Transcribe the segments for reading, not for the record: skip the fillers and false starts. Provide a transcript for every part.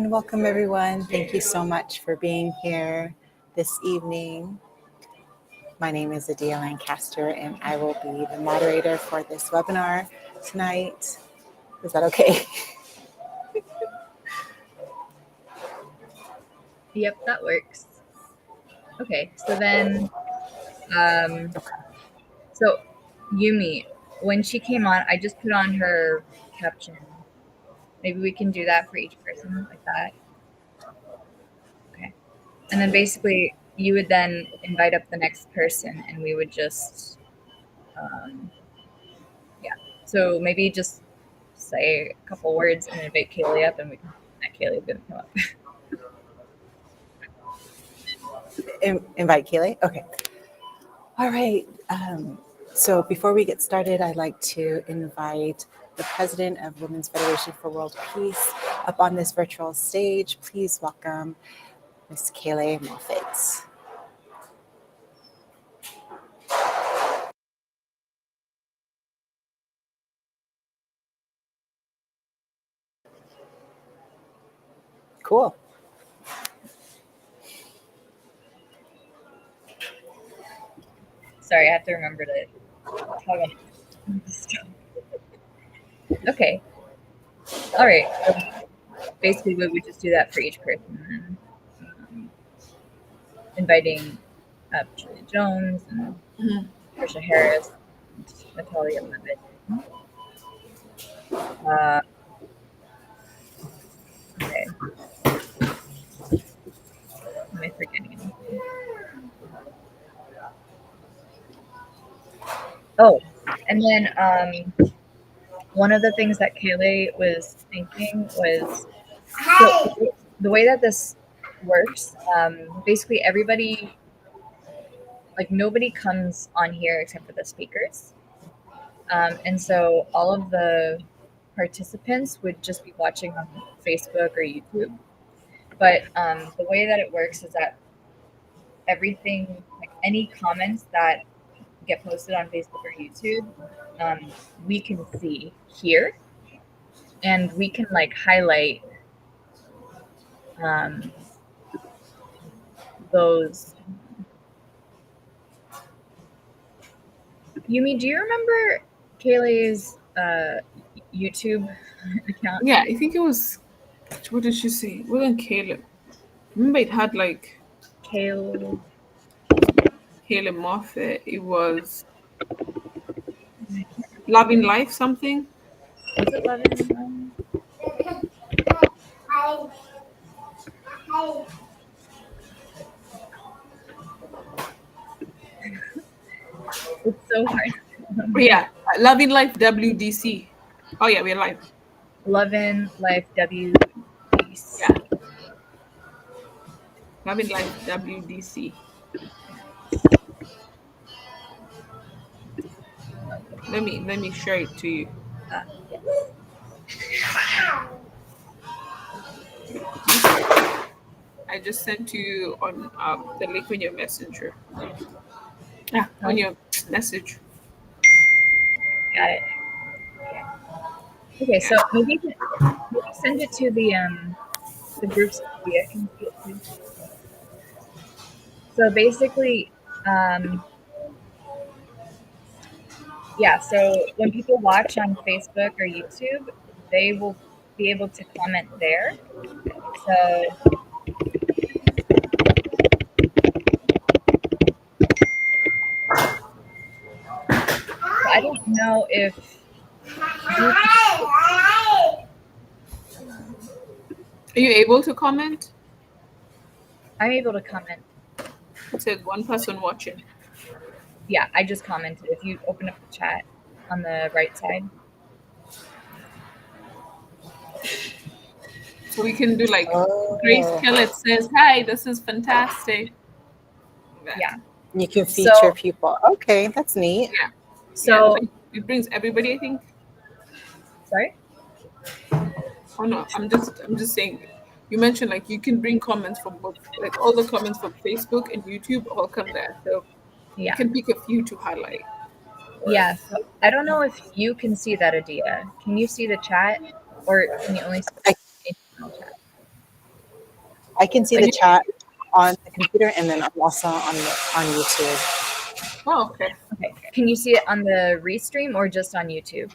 and welcome everyone. Thank you so much for being here this evening. My name is Adia Lancaster and I will be the moderator for this webinar tonight. Is that okay? Yep, that works. Okay, so then, so Yumi, when she came on, I just put on her caption. Maybe we can do that for each person like that. Okay. And then basically you would then invite up the next person and we would just, yeah. So maybe just say a couple words and invite Kaylee up and we can, Kaylee's going to come up. Invite Keely? Okay. All right. So before we get started, I'd like to invite the president of Women's Federation for World Peace up on this virtual stage. Please welcome Ms. Kaylee Moffett. Cool. Sorry, I have to remember to talk on stuff. Okay. All right. Basically, we would just do that for each person. Inviting up Julia Jones and Trisha Harris, and Natalia Levitt. Okay. Am I forgetting anything? Oh, and then one of the things that Kaylee was thinking was so the way that this works, basically everybody, like nobody comes on here except for the speakers. And so all of the participants would just be watching on Facebook or YouTube. But the way that it works is that everything, like any comments that get posted on Facebook or YouTube, we can see here, and we can like highlight those. Yumi, do you remember Kaylee's YouTube account? Yeah, I think it was. What did she say? It wasn't Caleb. Remember, it had like Kaylee. Caleb Moffat. It was Loving Life something. Was it Levin? It's so hard. Yeah, Loving Life WDC. Oh yeah, we're live. Levin Life WDC. Yeah, Loving Life WDC. Let me share it to you. Yes. I just sent you on the link on your messenger. Yeah, on your message. Got it. Okay, so maybe send it to the groups. I can see it too. So basically, yeah. So when people watch on Facebook or YouTube, they will be able to comment there. So I don't know if Are you able to comment? I'm able to comment. It said one person watching. Yeah, I just commented. If you open up the chat on the right side. So we can do like Grace Kellett says, "Hi, this is fantastic." Yeah. You can feature people. Okay, that's neat. Yeah. So it brings everybody, I think. Sorry? Oh no, I'm just saying. You mentioned like you can bring comments from both, like all the comments from Facebook and YouTube all come there. So you can pick a few to highlight. Yeah. So I don't know if you can see that, Adia. Can you see the chat, or can you only see the chat? I can see Are the you? chat on the computer, and then I'm also on YouTube. Oh, okay. Okay. Can you see it on the restream or just on YouTube?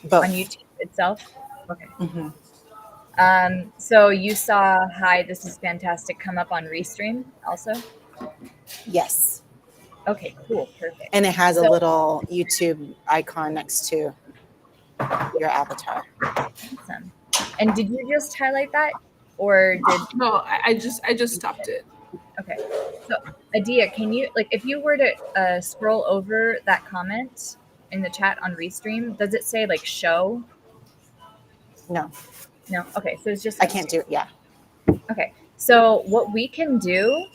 Both. On YouTube itself? Okay. Mm-hmm. So you saw "Hi, this is fantastic" come up on restream also? Yes. Okay, cool, perfect. And it has a So little YouTube icon next to your avatar. awesome. And did you just highlight that, or did? No, I just stopped it. Okay. So Adia, can you, like, if you were to scroll over that comment in the chat on restream, does it say like show? No, No. Okay, so it's just I says can't do it. Yeah. Okay, so what we can do,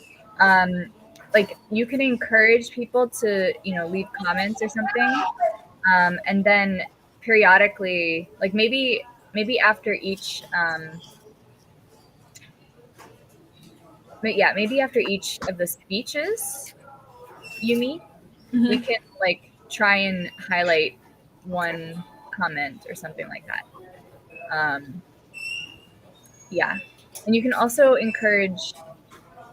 like you can encourage people to, leave comments or something, and then periodically, like maybe after each, maybe after each of the speeches you meet, we Mm-hmm. can like try and highlight one comment or something like that. Yeah, and you can also encourage.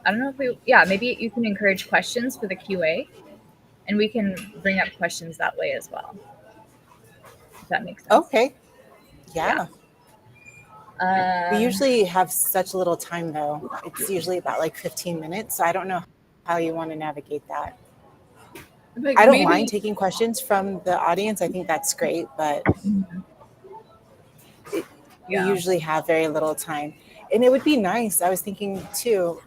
I don't know if maybe you can encourage questions for the QA. And we can bring up questions that way as well, if that makes sense. Okay. Yeah. Yeah. We usually have such little time, though. It's usually about like 15 minutes. So I don't know how you want to navigate that. Like I don't mind maybe. taking questions from the audience. I think that's great, but we Yeah. usually have very little time. And it would be nice. I was thinking too,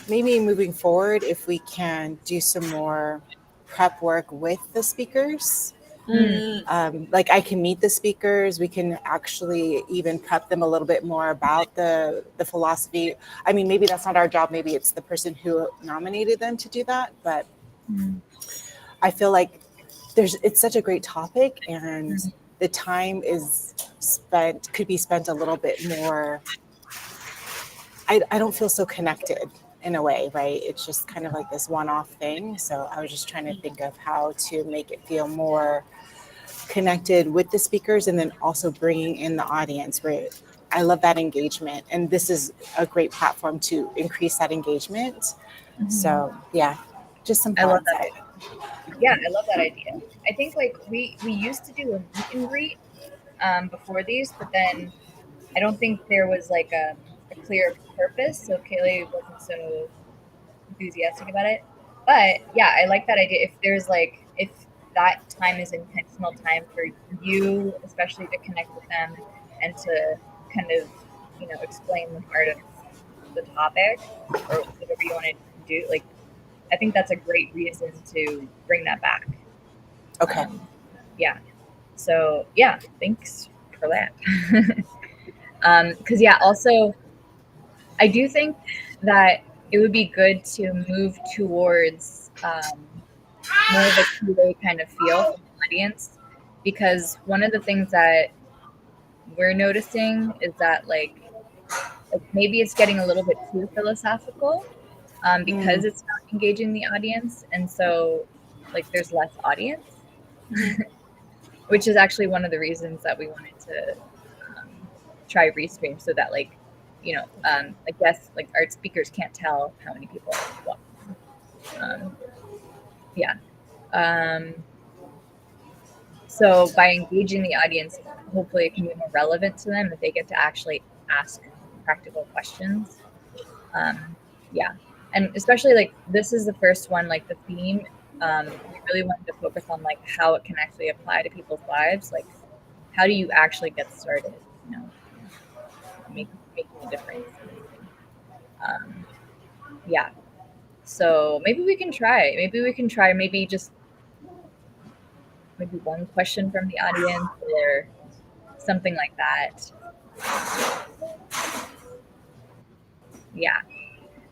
maybe moving forward, if we can do some more prep work with the speakers. Mm, Mm, Like I can meet the speakers. We can actually even prep them a little bit more about the philosophy. I mean, maybe that's not our job. Maybe it's the person who nominated them to do that. But mm, I feel like it's such a great topic, and mm, the time is could be spent a little bit more. I don't feel so connected in a way, right? It's just kind of like this one-off thing. So I was just trying to think of how to make it feel more connected with the speakers, and then also bringing in the audience. Where I love that engagement, and this is a great platform to increase that engagement. mhm. So yeah, just some I love thoughts. that idea. Yeah, I love that idea. I think like we used to do a meet and greet before these, but then I don't think there was like a clear purpose, so Kaylee wasn't so enthusiastic about it. But yeah, I like that idea. If that time is intentional time for you, especially to connect with them and to kind of, explain the heart of the topic or whatever you want to do, like I think that's a great reason to bring that back. Okay. Yeah. So yeah, thanks for that. Because also I do think that it would be good to move towards more of a QA kind of feel from the audience, because one of the things that we're noticing is that like maybe it's getting a little bit too philosophical, because Mm, it's not engaging the audience, and so like there's less audience, mhm. which is actually one of the reasons that we wanted to try restream, so that I guess like our speakers can't tell how many people are watching. Yeah. So by engaging the audience, hopefully it can be more relevant to them if they get to actually ask practical questions. Yeah. And especially like this is the first one, like the theme, we really wanted to focus on like how it can actually apply to people's lives. Like how do you actually get started, making a difference. Yeah. So maybe we can try. Maybe just maybe one question from the audience or something like that. Yeah.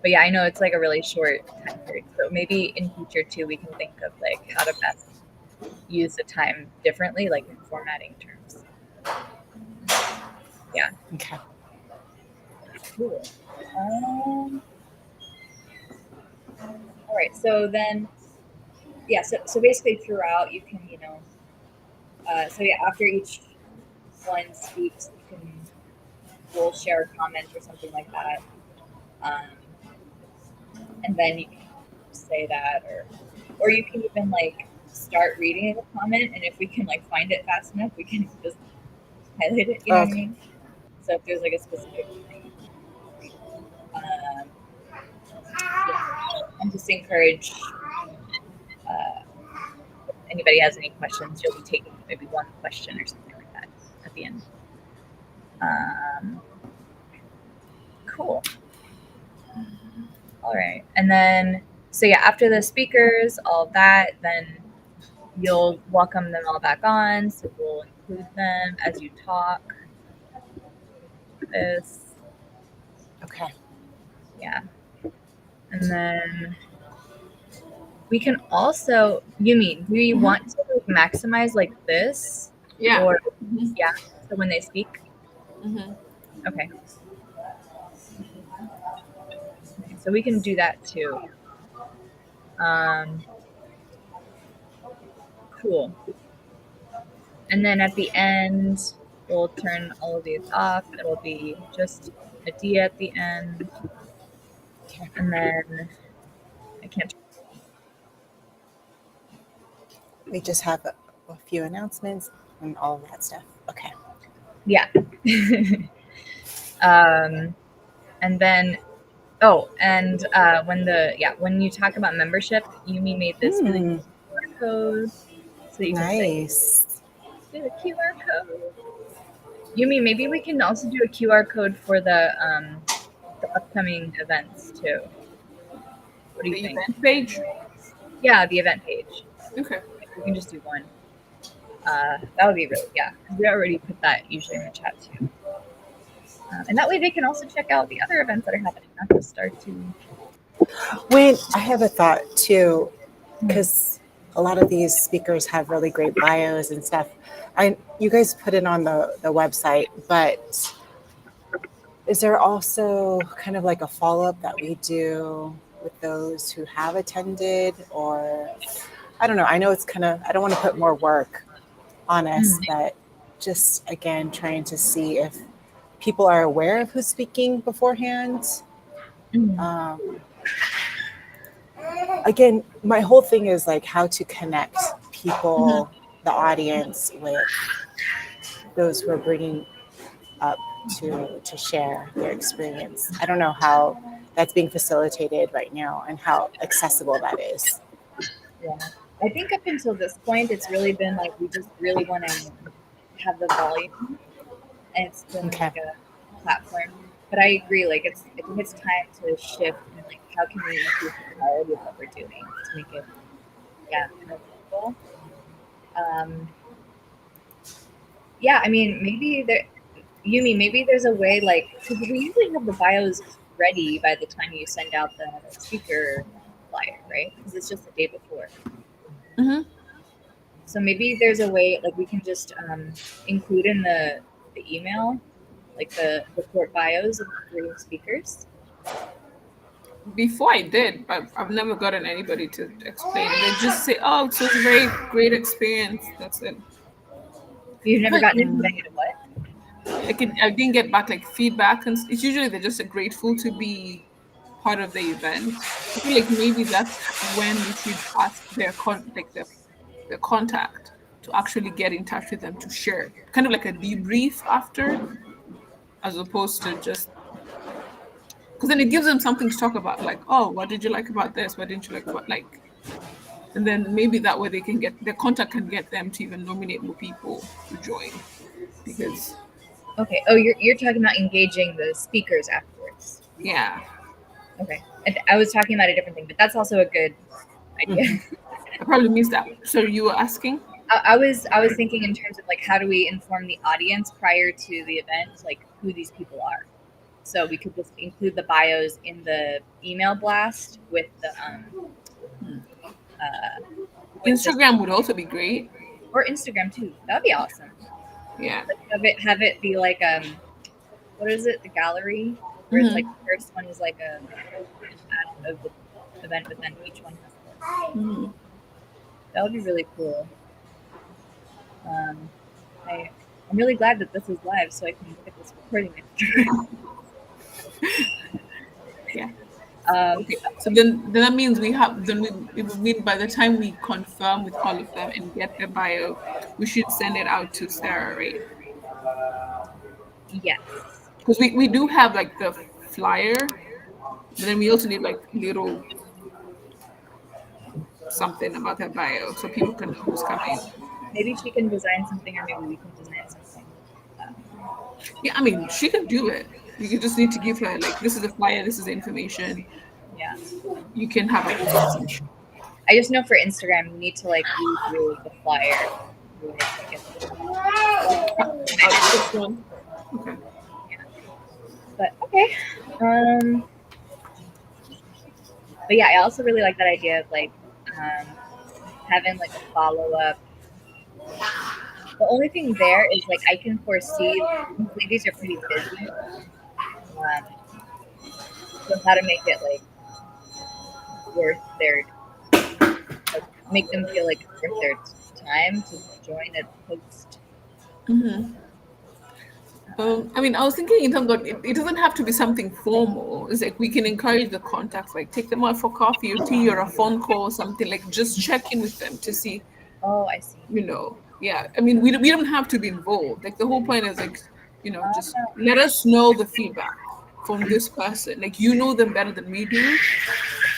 But yeah, I know it's like a really short time period. So maybe in future too, we can think of like how to best use the time differently, like in formatting terms. Yeah. okay. Cool. All right. So then, yeah. So basically throughout you can, so yeah, after each one speaks, we'll share a comment or something like that. And then you can say that, or you can even like start reading the comment, and if we can like find it fast enough, we can just highlight it. You know what I mean? So if there's like a specific thing, and just encourage. If anybody has any questions, you'll be taking maybe one question or something like that at the end. Cool. All right. And then, so yeah, after the speakers, all of that, then you'll welcome them all back on. So we'll include them as you talk. This. Okay. Yeah. And then we can also, do you want to like maximize like this? Yeah. Or, yeah, so when they speak? Okay. So we can do that too. Cool. And then at the end, we'll turn all of these off. It'll be just a D at the end. Okay. And then I can't. We just have a few announcements and all of that stuff. Okay. Yeah. And then, when you talk about membership, Yumi made this really cool QR code. So you can say, do the QR code. Yumi, maybe we can also do a QR code for the upcoming events too. What do you think? The event page? Yeah, the event page. Okay. We can just do one. That would be really, yeah. We already put that usually in the chat too. And that way they can also check out the other events that are happening, not just our two. When I have a thought too, because a lot of these speakers have really great bios and stuff. You guys put it on the website, but is there also kind of like a follow-up that we do with those who have attended? Or I don't know. I know it's kind of, I don't want to put more work on us, but just again, trying to see if people are aware of who's speaking beforehand. Again, my whole thing is like how to connect people, the audience, with those who are bringing up to share their experience. I don't know how that's being facilitated right now and how accessible that is. Yeah, I think up until this point, it's really been like we just really want to have the volume, and it's been like a platform. But I agree, like I think it's time to shift and like how can we improve the quality of what we're doing to make it more visible. Yeah, I mean maybe maybe there's a way like because we usually have the bios ready by the time you send out the speaker flyer, right? Because it's just the day before. So maybe there's a way like we can just include in the email like the short bios of the 3 speakers. Before I did, but I've never gotten anybody to explain. They just say, "Oh, it was a very great experience." That's it. You've never gotten anybody to what? I didn't get back like feedback, and it's usually they're just grateful to be part of the event. I feel like maybe that's when we should ask their contact to actually get in touch with them to share, kind of like a debrief after, as opposed to just because then it gives them something to talk about, like, oh, what did you like about this? What didn't you like about like, and then maybe that way they can get their contact can get them to even nominate more people to join because. Okay. Oh, you're talking about engaging the speakers afterwards. Yeah. Okay. I was talking about a different thing, but that's also a good idea. I probably missed that. So you were asking? I was thinking in terms of like how do we inform the audience prior to the event, like who these people are. So we could just include the bios in the email blast with the Instagram would also be great. Or Instagram too. That'd be awesome. Yeah. Like have it be like what is it? The gallery where it's like the first one is like a ad of the event, but then each one has that would be really cool. I'm really glad that this is live, so I can look at this recording next time. Yeah. Um, Okay. So then that means it would mean by the time we confirm with all of them and get their bio, we should send it out to Sarah, right? yes. Because we do have like the flyer, but then we also need like little something about her bio so people can know who's coming. Maybe she can design something, or maybe we can design something. Yeah, I mean, she can do it. You just need to give her like this is the flyer, this is the information. Yeah. You can have a presentation. I just know for Instagram, you need to like read through the flyer. Otherwise, it gets a little long. This one. Okay. Yeah. But okay. Um, but yeah, I also really like that idea of like having like a follow up. The only thing there is like I can foresee these ladies are pretty busy. So how to make it like worth their like make them feel like it's worth their time to join a post. Mm-hmm. I mean, I was thinking in terms of it doesn't have to be something formal. It's like we can encourage the contacts, like take them out for coffee or tea or a phone call or something, like just check in with them to see, Oh, I see. yeah. I mean, we don't have to be involved. Like the whole point is like, just Oh, let us know the feedback from this person. Like you know them better than we do.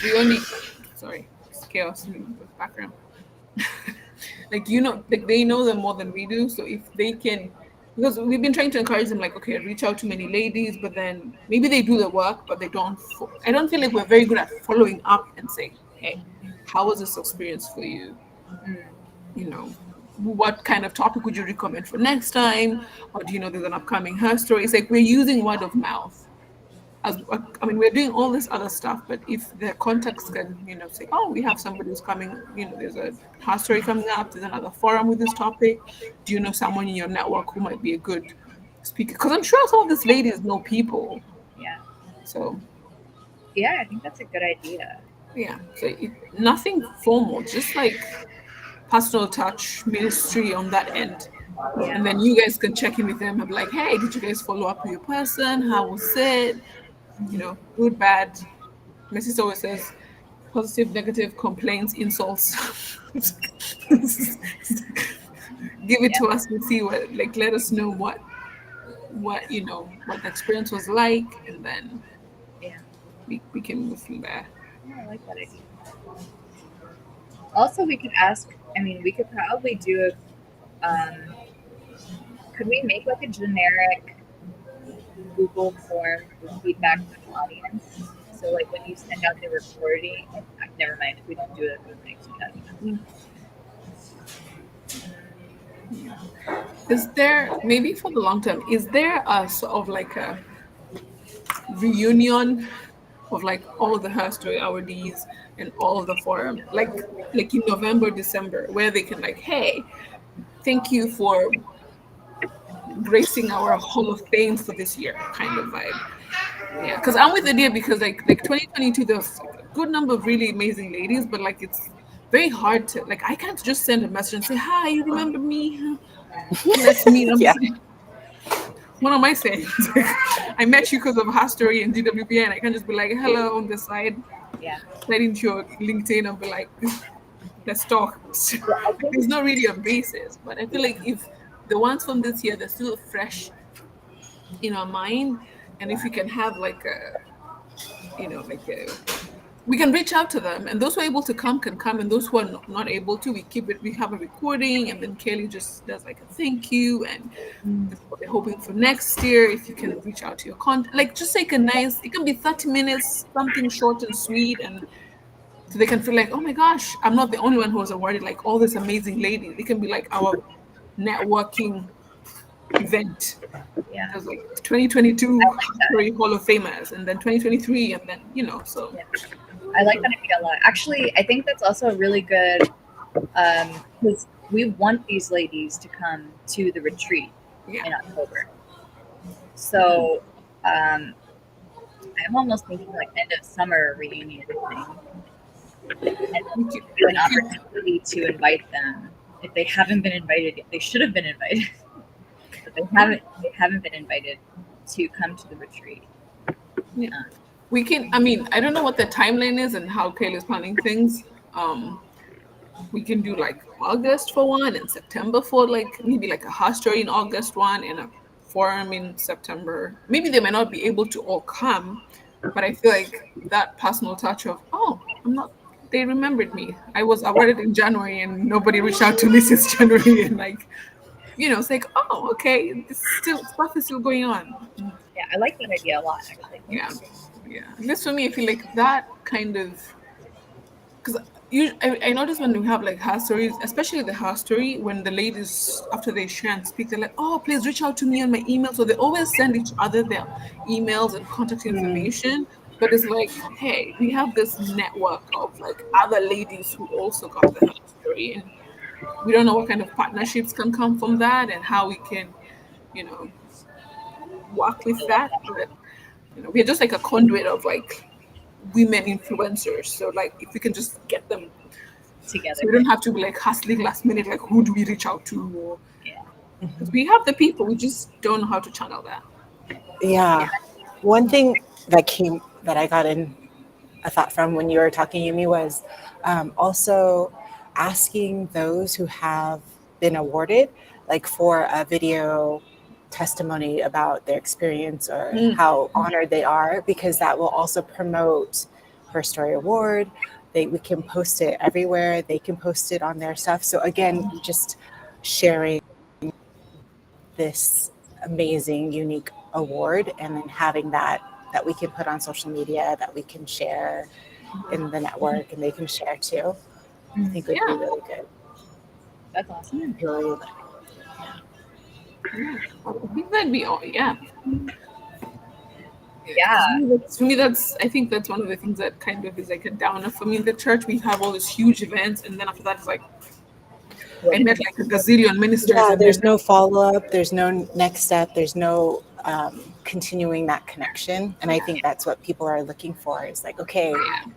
We only, sorry, it's chaos in the background. Like like they know them more than we do, so if they can, because we've been trying to encourage them like, okay, reach out to many ladies, but then maybe they do the work but they don't I don't feel like we're very good at following up and saying, hey, how was this experience for you, mm, you know what kind of topic would you recommend for next time, or do you know there's an upcoming her story. It's like we're using word of mouth as I mean, we're doing all this other stuff, but if the contacts can, say, oh, we have somebody who's coming, there's a her story coming up, there's another forum with this topic. Do you know someone in your network who might be a good speaker? Because I'm sure some of these ladies know people. yeah. So Yeah, I think that's a good idea. yeah, so nothing formal, just like personal touch ministry on that end. Yeah. And then you guys can check in with them and be like, hey, did you guys follow up with your person? How was it? Good, bad. My sister always says positive, negative, complaints, insults. Give it Yeah. to us and see what, like, let us know what the experience was like, and then Yeah. we can move from there. Oh, I like that idea. Also, we could ask. I mean, we could probably do a. Could we make like a generic Google form for feedback from the audience? So, like when you send out the recording, never mind. If we don't do it, we next week. Is there, maybe for the long term, is there a sort of like a reunion of like all the her story awardees and all the forum, like in November, December, where they can like, hey, thank you for gracing our Hall of Fame for this year, kind of vibe. Yeah, because I'm with the idea because like 2022, there's like a good number of really amazing ladies, but like it's very hard to like I can't just send a message and say, hi, you remember me? Let's meet. I'm Yeah. just like, what am I saying? Like, I met you because of her story in GWPN. I can't just be like, hello on the side, Yeah. slide into your LinkedIn and be like, let's talk. Well, I think. There's not really a basis, but I feel like if the ones from this year, they're still fresh in our mind, and if we can have like we can reach out to them, and those who are able to come can come, and those who are not able to, we keep it. We have a recording, and then Kelly just does like a thank you, and Mm, this is what they're hoping for next year. If you can reach out to your contact, like just like a nice, it can be 30 minutes, something short and sweet, and so they can feel like, oh my gosh, I'm not the only one who was awarded like all this amazing ladies. It can be like our networking event. yeah. There's like 2022 I like that. Story Hall of Famers, and then 2023, and then so Yeah. I like that idea a lot. Actually, I think that's also a really good because we want these ladies to come to the retreat yeah. in October. So I'm almost thinking like end of summer reunion thing, and We could, do an we could, opportunity to invite them if they haven't been invited yet. They should have been invited, but they yeah, haven't. They haven't been invited to come to the retreat. yeah. we can. I mean, I don't know what the timeline is and how Kayla is planning things. We can do like August for one and September for like maybe like a house story in August one and a forum in September. Maybe they might not be able to all come, but I feel like that personal touch of, oh, I'm not, they remembered me. I was awarded in January and nobody reached out to me since January. And like, it's like, oh, okay, this still stuff is still going on. Yeah, I like that idea a lot, actually. Thank Yeah. you. Yeah. At least for me, I feel like that kind of, because I notice when we have like house stories, especially the house story, when the ladies after they share and speak, they're like, "Oh, please reach out to me on my email." So they always send each other their emails and contact Mm, information. But it's like, hey, we have this network of like other ladies who also got the house story, and we don't know what kind of partnerships can come from that and how we can, you know, work with that. But we're just like a conduit of like women influencers. So like, if we can just get them. Together. So we don't have to be like hustling last minute, like who do we reach out to? Or Yeah. because we have the people, we just don't know how to channel that. Yeah. yeah. One thing that I got in a thought from when you were talking to me was also asking those who have been awarded, like for a video testimony about their experience or Mm. how honored they are, because that will also promote Her Story Award. We can post it everywhere. They can post it on their stuff. So again, just sharing this amazing, unique award, and then having that we can put on social media, that we can share in the network, and they can share too. I Mm, think would be Yeah, really good. that's awesome. Really, yeah. I think that'd be all. Yeah, Yeah. because for me, that's I think that's one of the things that kind of is like a downer for me in the church. We have all these huge events, and then after that, it's like What I is met it? like a gazillion ministers, yeah. and There's then no follow up. There's no next step. There's no continuing that connection. And I think that's what people are looking for. Is like, okay, yeah,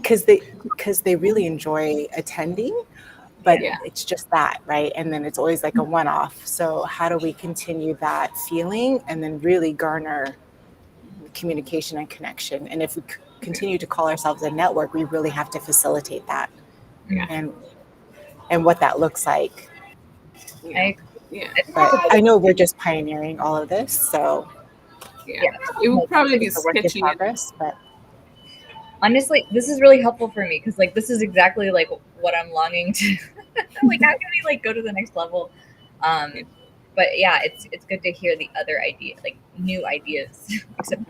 because they really enjoy attending, but yeah, it's just that, right? And then it's always like a one off. So how do we continue that feeling and then really garner communication and connection? And if we continue to call ourselves a network, we really have to facilitate that, yeah, and what that looks like. yeah, I, yeah, I think But that's a I really, know we're just pioneering all of this, so yeah. yeah. It No, would probably be it's a work in sketchy. progress. But honestly, this is really helpful for me because like this is exactly like what I'm longing to. Like, how can we like go to the next level? Yeah. But yeah, it's good to hear the other idea, like new ideas, except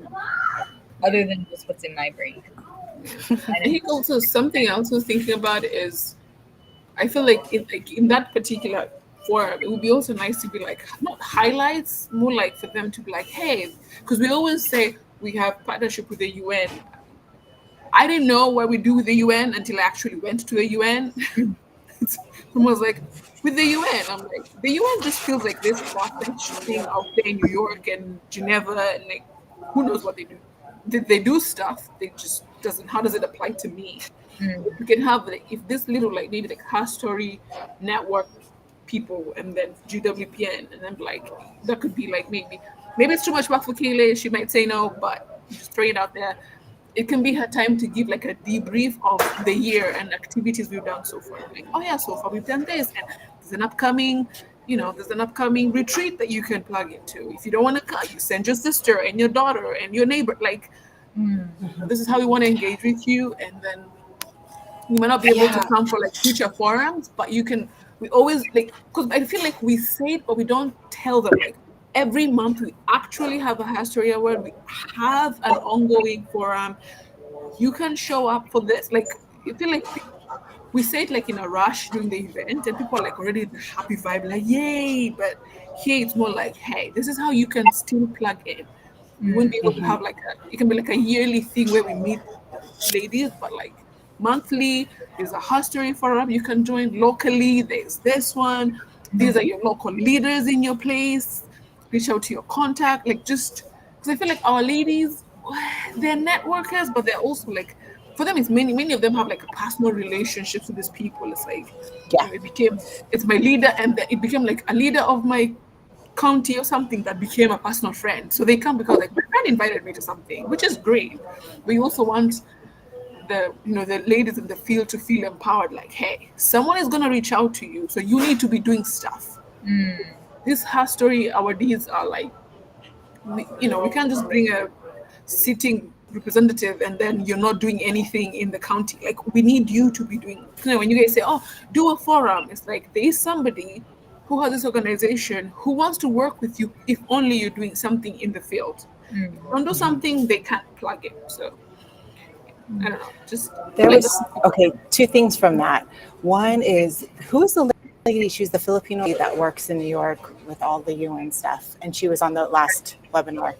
other than just what's in my brain. Yeah. I I didn't. think also something else I was thinking about is I feel like in that particular forum, it would be also nice to be like not highlights, more like for them to be like, hey, because we always say we have partnership with the UN. I didn't know what we do with the UN until I actually went to the UN. Someone was like, with the UN, I'm like, the UN just feels like this far-fetched thing out there in New York and Geneva, and like, who knows what they do? Did they do stuff? They just doesn't. How does it apply to me? Mm, You can have like if this little like maybe like her story network people and then GWPN and then like that could be like maybe it's too much work for Kayla. She might say no, but just throw it out there. It can be her time to give like a debrief of the year and activities we've done so far. Like, oh yeah, so far we've done this, and there's an upcoming retreat that you can plug into. If you don't want to come, you send your sister and your daughter and your neighbor. Like, mm, this is how we want to engage with you, and then you might not be able to yeah, come for like future forums, but you can. We always like because I feel like we say it, but we don't tell them. Like every month, we actually have a history award. We have an ongoing forum. You can show up for this. Like I feel like we say it like in a rush during the event, and people are like already in the happy vibe, like yay! But here it's more like, hey, this is how you can still plug in. We wouldn't mm, be able to mhm, have like it can be like a yearly thing where we meet ladies, but like monthly, there's a history forum you can join locally. There's this one. These are mm, your local leaders in your place. Reach out to your contact, like just because I feel like our ladies, they're networkers, but they're also like for them, it's many of them have like a personal relationships with these people. It's like yeah, it's my leader, and it became like a leader of my county or something that became a personal friend. So they come because like my friend invited me to something, which is great. But you also want the ladies in the field to feel empowered, like, hey, someone is gonna reach out to you, so you need to be doing stuff. This her story, our deeds are like we can't just bring a sitting representative and then you're not doing anything in the county. Like we need you to be doing. When you guys say, "Oh, do a forum," it's like there is somebody who has this organization who wants to work with you if only you're doing something in the field. Don't do something they can't plug it. So I don't know. Just There like was two things from that. One is, who's the lady? She's the Filipino lady that works in New York with all the UN stuff, and she was on the last webinar.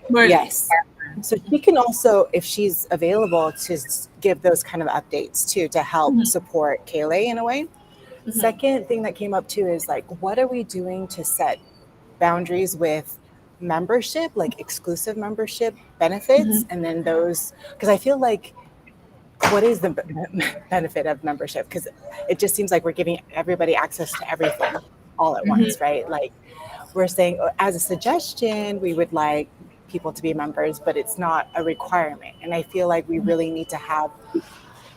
Marley. Yes. So she can also, if she's available, to give those kind of updates too, to help support Kaylee in a way. Second thing that came up too is like, what are we doing to set boundaries with membership, like exclusive membership benefits, and then those, because I feel like, what is the benefit of membership? Because it just seems like we're giving everybody access to everything all at once, right? Like we're saying, as a suggestion, we would like people to be members, but it's not a requirement. And I feel like we really need to have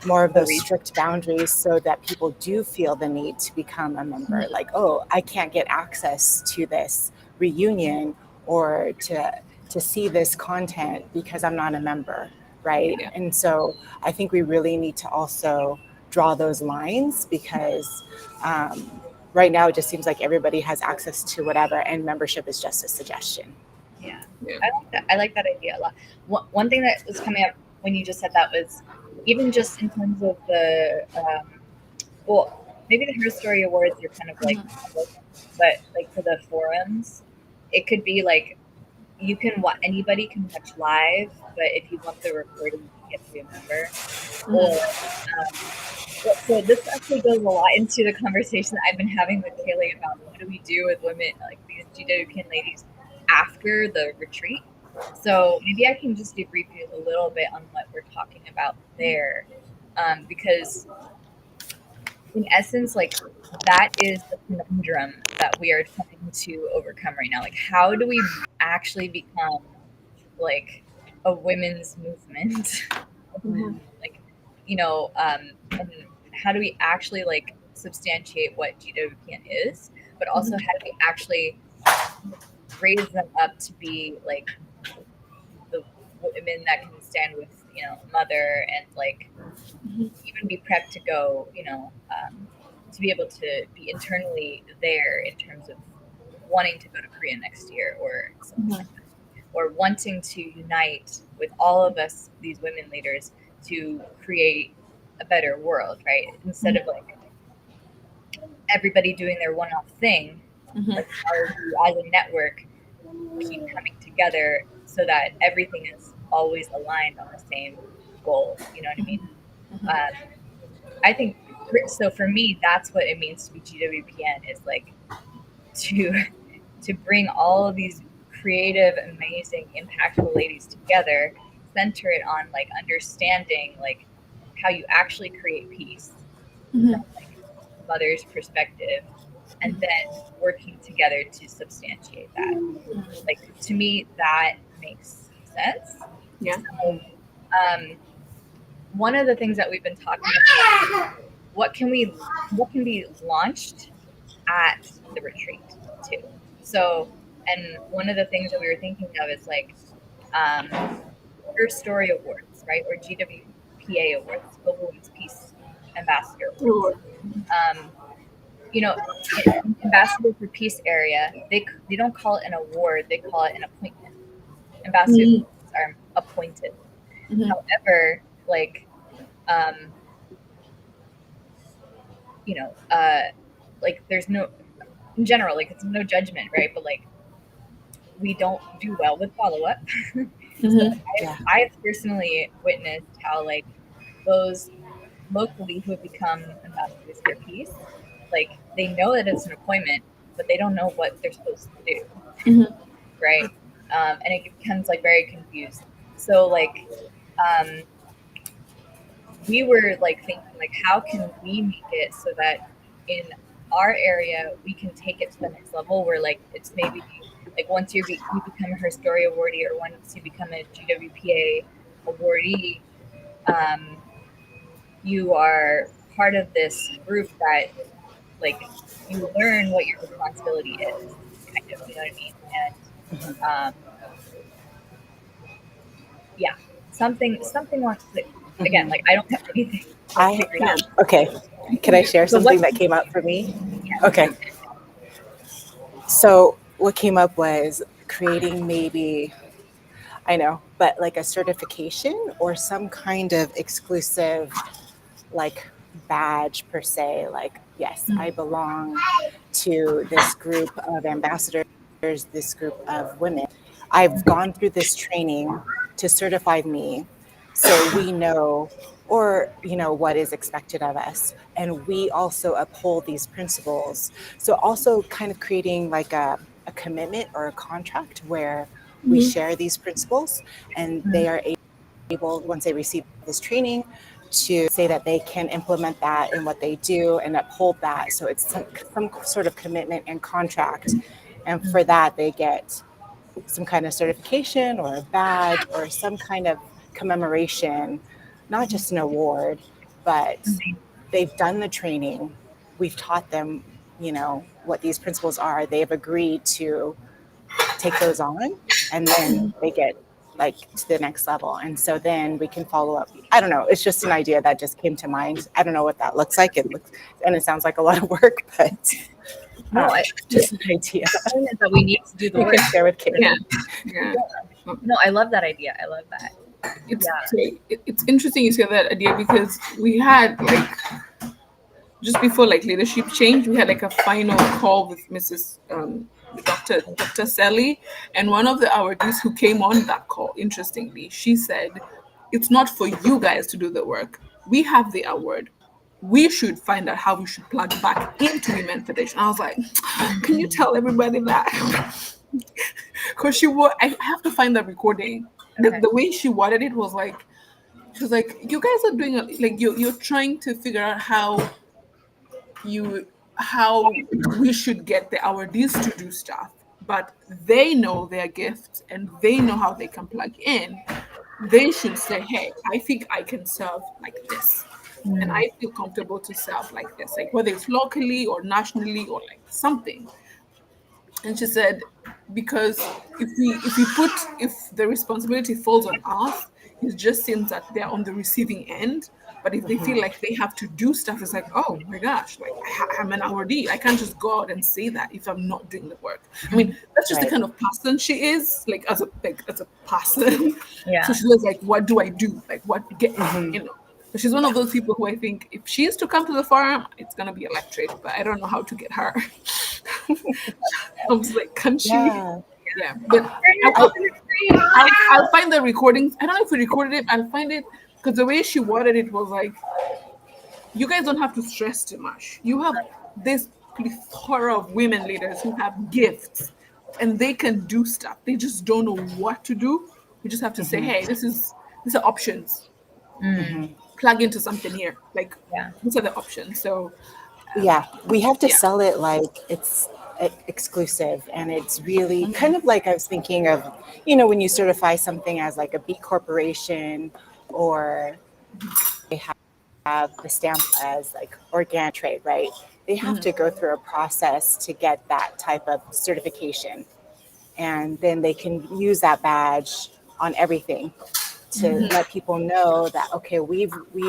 more of those strict boundaries so that people do feel the need to become a member. Like, oh, I can't get access to this reunion or to see this content because I'm not a member, right? Yeah. And so I think we really need to also draw those lines because right now it just seems like everybody has access to whatever, and membership is just a suggestion. Yeah. Yeah. I like that idea a lot. One thing that was coming up when you just said that was even just in terms of the well, maybe the Her Story Awards are kind of like public, but like for the forums, it could be like anybody can watch live, but if you want the recording, you have to be a member. Or so this actually goes a lot into the conversation I've been having with Kaylee about what do we do with women, like these GWPN ladies, after the retreat. So maybe I can just debrief you a little bit on what we're talking about there, because in essence, like that is the conundrum that we are trying to overcome right now. Like, how do we actually become like a women's movement? Like, and how do we actually like substantiate what GWPN is, but also how do we actually raise them up to be like the women that can stand with mother and like even be prepped to go, to be able to be internally there in terms of wanting to go to Korea next year or something like that, or wanting to unite with all of us, these women leaders, to create a better world, right? Instead of like everybody doing their one-off thing, like how do we as a network keep coming together so that everything is always aligned on the same goal? You know what I mean? I think so. For me, that's what it means to be GWPN, is like to bring all of these creative, amazing, impactful ladies together, center it on like understanding like how you actually create peace from like mother's perspective, and then working together to substantiate that. Like to me, that makes sense. Yeah. So, one of the things that we've been talking about, what can be launched at the retreat too. So, and one of the things that we were thinking of is like Her Story Awards, right, or GWPA Awards, Global Women's Peace Ambassador Awards. Ambassador for Peace area, they don't call it an award, they call it an appointment. Ambassadors are appointed. However, like like there's no, in general, like it's no judgment, right? But like we don't do well with follow-up. So I've personally witnessed how like those locally who have become ambassadors for peace, like they know that it's an appointment, but they don't know what they're supposed to do, right? And it becomes like very confused. So like we were like thinking like, how can we make it so that in our area, we can take it to the next level where like it's maybe like once you become a Her Story awardee or once you become a GWPA awardee, you are part of this group that like you learn what your responsibility is, kind of, you know what I mean? And yeah, something wants to, again, like I don't have anything like figured out. Okay. Can I share So something that came up for me? yeah, Okay. So what came up was creating maybe, I know, but like a certification or some kind of exclusive like badge per se, like, yes, I belong to this group of ambassadors, this group of women. I've gone through this training to certify me so we know or what is expected of us, and we also uphold these principles. So also kind of creating like a commitment or a contract where we share these principles, and they are able, once they receive this training, to say that they can implement that in what they do and uphold that. So it's some sort of commitment and contract. And for that, they get some kind of certification or a badge or some kind of commemoration, not just an award, but they've done the training. We've taught them, what these principles are. They've agreed to take those on, and then they get like to the next level, and so then we can follow up. I don't know, it's just an idea that just came to mind. I don't know what that looks like. It looks, and it sounds like a lot of work, but no, just an idea the point is that we need to do the we work. can share with kids. Yeah. No, I love that idea. I love that. It's interesting you say that idea, because we had like just before like leadership change, we had like a final call with Mrs. Dr. Sally, and one of the awardees who came on that call, interestingly, she said, "It's not for you guys to do the work. We have the award. We should find out how we should plug back into Women Federation." I was like, "Can you tell everybody that?" Because I have to find the recording. Okay. The way she worded it was like, she was like, "You guys are doing like you're trying to figure out how we should get the awardees to do stuff, but they know their gifts and they know how they can plug in. They should say, hey, I think I can serve like this, and I feel comfortable to serve like this, like whether it's locally or nationally or like something." And she said, because if the responsibility falls on us, it just seems that they're on the receiving end. But if they feel like they have to do stuff, it's like, oh my gosh, like I'm an awardee. I can't just go out and say that if I'm not doing the work. I mean, that's just the kind of person she is, like as a person. Yeah. So she was like, what do I do? Like what get But she's one of those people who I think if she is to come to the forum, it's gonna be electric. But I don't know how to get her. I was like, can she? Yeah. But I'll find the recordings. I don't know if we recorded it. I'll find it, because the way she worded it was like, you guys don't have to stress too much. You have this plethora of women leaders who have gifts and they can do stuff. They just don't know what to do. We just have to say, hey, these are options. Plug into something here. Like, these are the options. So we have to sell it like it's exclusive, and it's really kind of like I was thinking of, when you certify something as like a B corporation, or they have the stamp as like organic trade, right? They have to go through a process to get that type of certification, and then they can use that badge on everything to let people know that, okay, we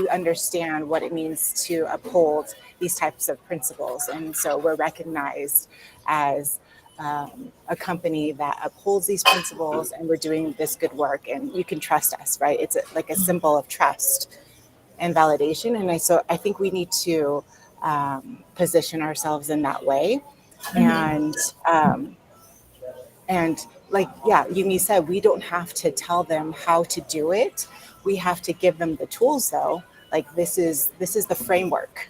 understand what it means to uphold these types of principles, and so we're recognized as a company that upholds these principles, and we're doing this good work, and you can trust us, right? It's like a symbol of trust and validation, and so I think we need to position ourselves in that way, and like, Yumi said, we don't have to tell them how to do it. We have to give them the tools, though. Like, this is the framework.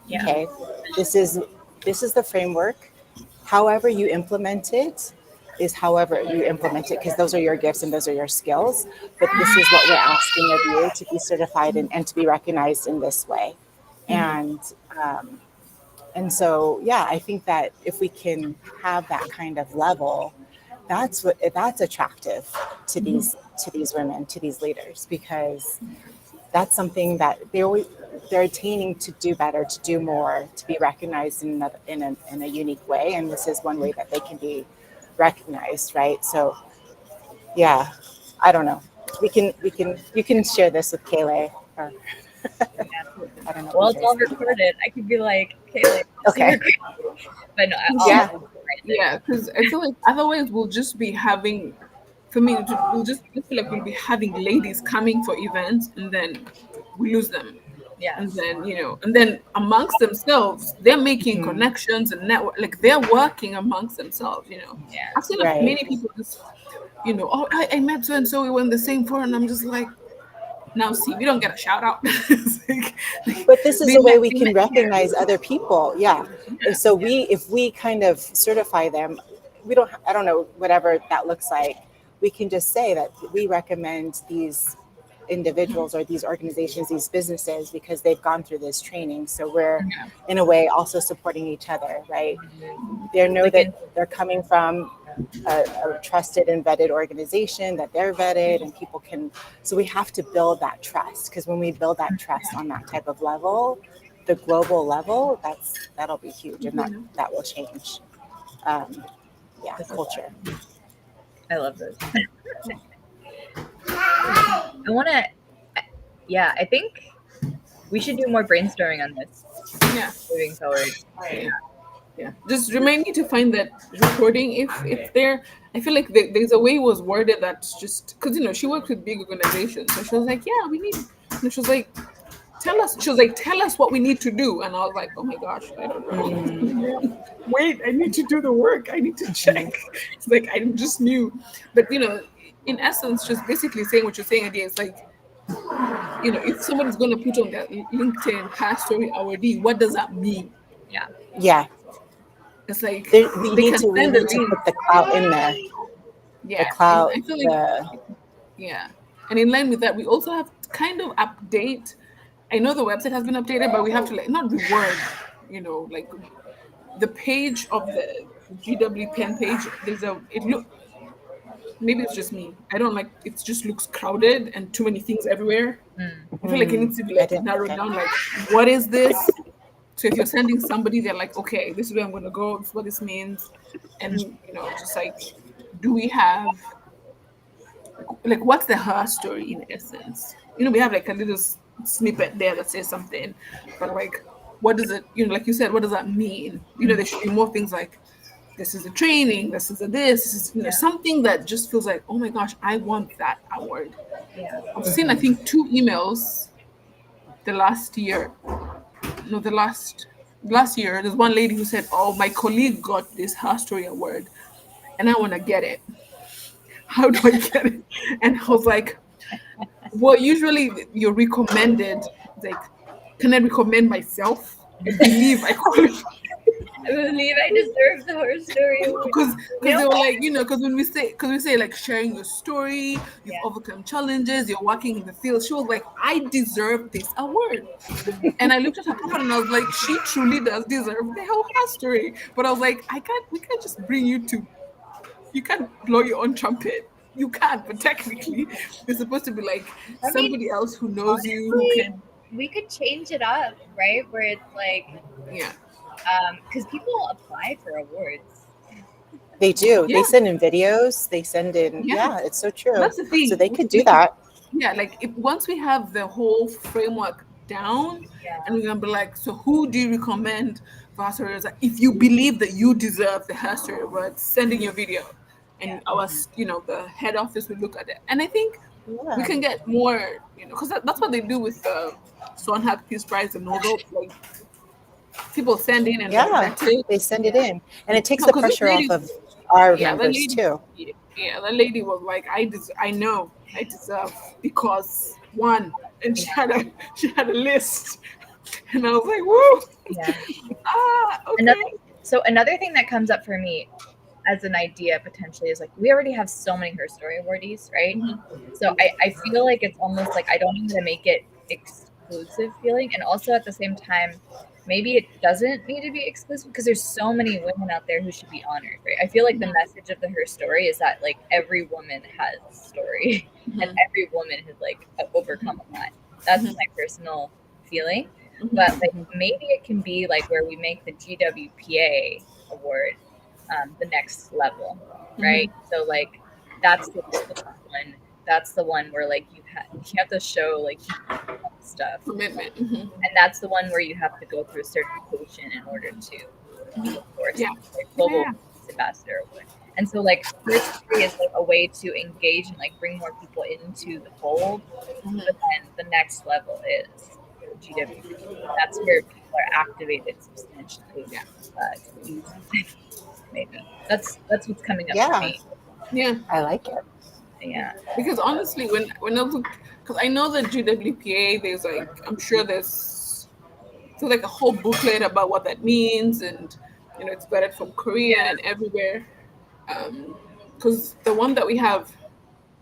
Yeah. Okay, this is the framework. However you implement it is however you implement it, because those are your gifts and those are your skills. But this is what we're asking of you, to be certified and to be recognized in this way. And And so, yeah, I think that if we can have that kind of level, that's attractive to these women, to these leaders, because that's something that they're attaining to do better, to do more, to be recognized in a unique way. And this is one way that they can be recognized, right? So, yeah, I don't know. You can share this with Kayla, or I don't know Well, if it's you guys all can do that. recorded. I could be like, Kaylee, see Okay. but no, Yeah. I'll Yeah, because I feel like otherwise we'll just be having, for me, we'll just I feel like we'll be having ladies coming for events and then we lose them. yeah, And then, and then amongst themselves, they're making Mhm. connections and network, like they're working amongst themselves. yeah. I've seen Right. many people just, oh, I met so and so, we were in the same forum, and I'm just like, now see, we don't get a shout out. It's like, But this is they a way met, we they can met here. recognize other people. Yeah. And Yeah. so if we kind of certify them, I don't know, whatever that looks like, we can just say that we recommend these individuals or these organizations, these businesses, because they've gone through this training. So we're Yeah. in a way also supporting each other, right? They know Like that in they're coming from a trusted and vetted organization, that they're vetted, and people can. So we have to build that trust, because when we build that trust on that type of level, the global level, that'll be huge, and Yeah. that will change. Um, yeah, this is culture. I love this. I want to. Yeah, I think we should do more brainstorming on this Yeah. moving forward. Yeah. Yeah, just remind me to find that recording if there. I feel like there's a way it was worded that's just because she works with big organizations, so she was like, yeah, we need. She was like, tell us. She was like, tell us what we need to do, and I was like, oh my gosh, I don't know. Wait, I need to do the work. I need to check. It's like I just knew, but in essence, just basically saying what you're saying, idea. It's like if somebody's going to put on their LinkedIn #story awardee, what does that mean? Yeah, Yeah, It's like we they need can to send a put link. the clout in there. The Yeah, and clout, I feel like the yeah, and in line with that, we also have to kind of update. I know the website has been updated, but we have to like not reword, like the page of the GW Pen page. It look maybe it's just me. I don't like it. Just looks crowded and too many things everywhere. I feel like it needs to be I like didn't like narrowed it. down. Like, what is this? So if you're sending somebody, they're like, okay, this is where I'm going to go. This is what this means, and just like, do we have like what's the her story in essence? We have like a little snippet there that says something, but like, what does it? Like you said, what does that mean? There should be more things like, this is a training, this is a this is yeah, something that just feels like, oh my gosh, I want that award. yeah. I've seen I think 2 emails the last year. No, the last year. There's one lady who said, "Oh, my colleague got this Her Story award, and I want to get it. How do I get it?" And I was like, "Well, usually you're recommended. Like, can I recommend myself? I believe I qualify." I believe I deserve the horror story award. Because they were like, because when we say like sharing your story, you've Yeah, overcome challenges, you're working in the field. She was like, I deserve this award. And I looked at her profile and I was like, she truly does deserve the whole story. But I was like, we can't just bring you can't blow your own trumpet. You can't, but technically, it's supposed to be like I mean, somebody else who knows you, who honestly, can, we could change it up, right? Where it's like, yeah, because people apply for awards. They do. They yeah, send in videos. They send in. yeah. Yeah, it's so true. That's the So thing. they could do that. Yeah, like if once we have the whole framework down, Yeah, and we're gonna be like, so who do you recommend for Hastory? Like, if you believe that you deserve the Hastory award, send in your video, yeah, and the head office will look at it. And I think we Yeah. can get more, because that's what they do with the Swan Hack Peace Prize and Nobel. Like people send in and they Yeah. vet it. They send it yeah, in, and it takes No, the because this pressure off lady, of our yeah, members too. that lady was like, I know I deserve because one, and yeah, she had a list, and I was like, whoa, yeah. okay, Another thing that comes up for me as an idea potentially is like we already have so many Her Story awardees, right? So I feel like it's almost like I don't need to make it exclusive feeling, and also at the same time, maybe it doesn't need to be exclusive because there's so many women out there who should be honored, right? I feel like the message of her story is that like every woman has a story and every woman has like overcome a lot. That's my personal feeling. But like maybe it can be like where we make the GWPA award the next level, right? So like that's the one. That's the one where like you have to show like stuff, commitment. and that's the one where you have to go through a certification in order to be endorsed, like global Peace ambassador award. And so like her story is like a way to engage and like bring more people into the fold. But then the next level is GWP. That's where people are activated substantially. To do something. Maybe that's what's coming up for me. Yeah, I like it. Yeah, because honestly, when I look, because I know that GWPA, there's like, I'm sure there's like a whole booklet about what that means, and it's vetted from Korea and everywhere. Because the one that we have,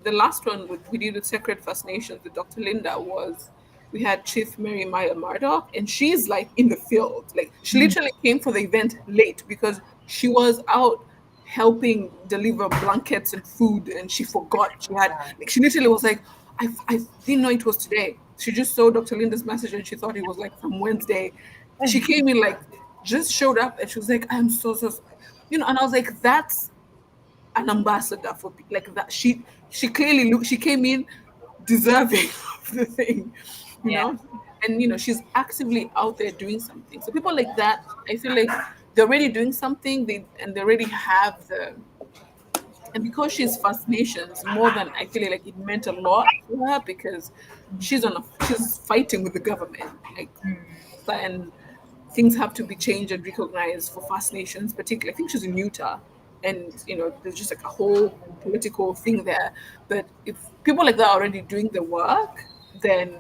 the last one we did with Sacred First Nations with Dr. Linda was, we had Chief Mary Maya Murdoch, and she's like in the field. Like she literally came for the event late because she was out helping deliver blankets and food, and she forgot she had, like, she literally was like, I didn't know it was today. She just saw Dr. Linda's message and she thought it was like from Wednesday. She came in, like, just showed up, and she was like, I'm so, and I was like, that's an ambassador for like that. She clearly she came in deserving of the thing, and she's actively out there doing something. So people like that, I feel like they're already doing something. They already have the, and because she's First Nations, more than, I feel like it meant a lot to her because she's fighting with the government, like, and things have to be changed and recognized for First Nations, particularly. I think she's in Utah, and there's just like a whole political thing there. But if people like that are already doing the work, then